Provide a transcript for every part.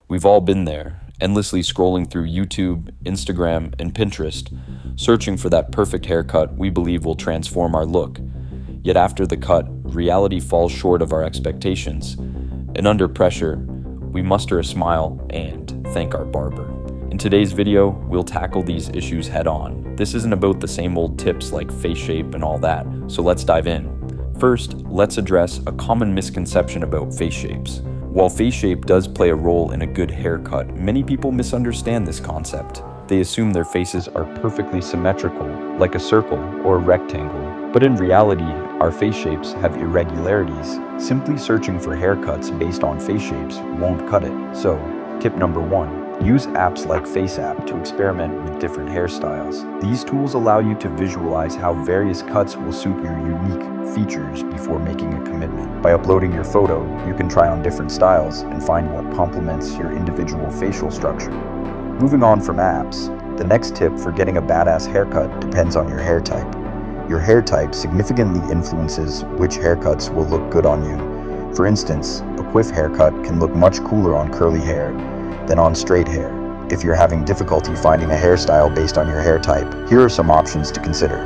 We've all been there, endlessly scrolling through YouTube, Instagram, and Pinterest, searching for that perfect haircut we believe will transform our look. Yet after the cut, reality falls short of our expectations, and under pressure, we muster a smile and thank our barber. In today's video, we'll tackle these issues head on. This isn't about the same old tips like face shape and all that, so let's dive in. First, let's address a common misconception about face shapes. While face shape does play a role in a good haircut, many people misunderstand this concept. They assume their faces are perfectly symmetrical, like a circle or a rectangle. But in reality, our face shapes have irregularities. Simply searching for haircuts based on face shapes won't cut it. So, tip number 1. Use apps like FaceApp to experiment with different hairstyles. These tools allow you to visualize how various cuts will suit your unique features before making a commitment. By uploading your photo, you can try on different styles and find what complements your individual facial structure. Moving on from apps, the next tip for getting a badass haircut depends on your hair type. Your hair type significantly influences which haircuts will look good on you. For instance, a quiff haircut can look much cooler on curly hair than on straight hair. If you're having difficulty finding a hairstyle based on your hair type, here are some options to consider.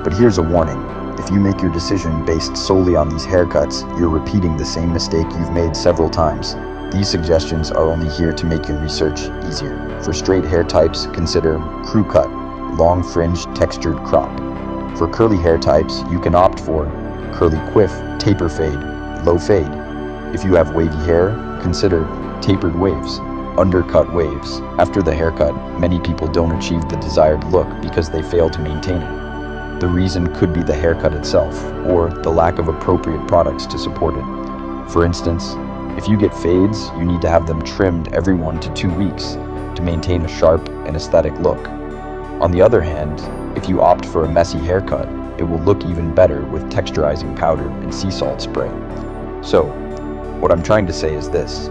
But here's a warning. If you make your decision based solely on these haircuts, you're repeating the same mistake you've made several times. These suggestions are only here to make your research easier. For straight hair types, consider crew cut, long fringe textured crop. For curly hair types, you can opt for curly quiff, taper fade, low fade. If you have wavy hair, consider tapered waves, undercut waves. After the haircut, many people don't achieve the desired look because they fail to maintain it. The reason could be the haircut itself, or the lack of appropriate products to support it. For instance, if you get fades, you need to have them trimmed every 1 to 2 weeks to maintain a sharp and aesthetic look. On the other hand, if you opt for a messy haircut, it will look even better with texturizing powder and sea salt spray. So, what I'm trying to say is this.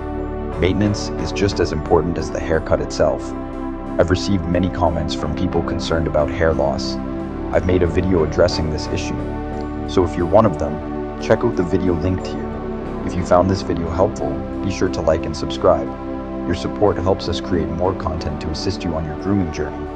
Maintenance is just as important as the haircut itself. I've received many comments from people concerned about hair loss. I've made a video addressing this issue. So if you're one of them, check out the video linked here. If you found this video helpful, be sure to like and subscribe. Your support helps us create more content to assist you on your grooming journey.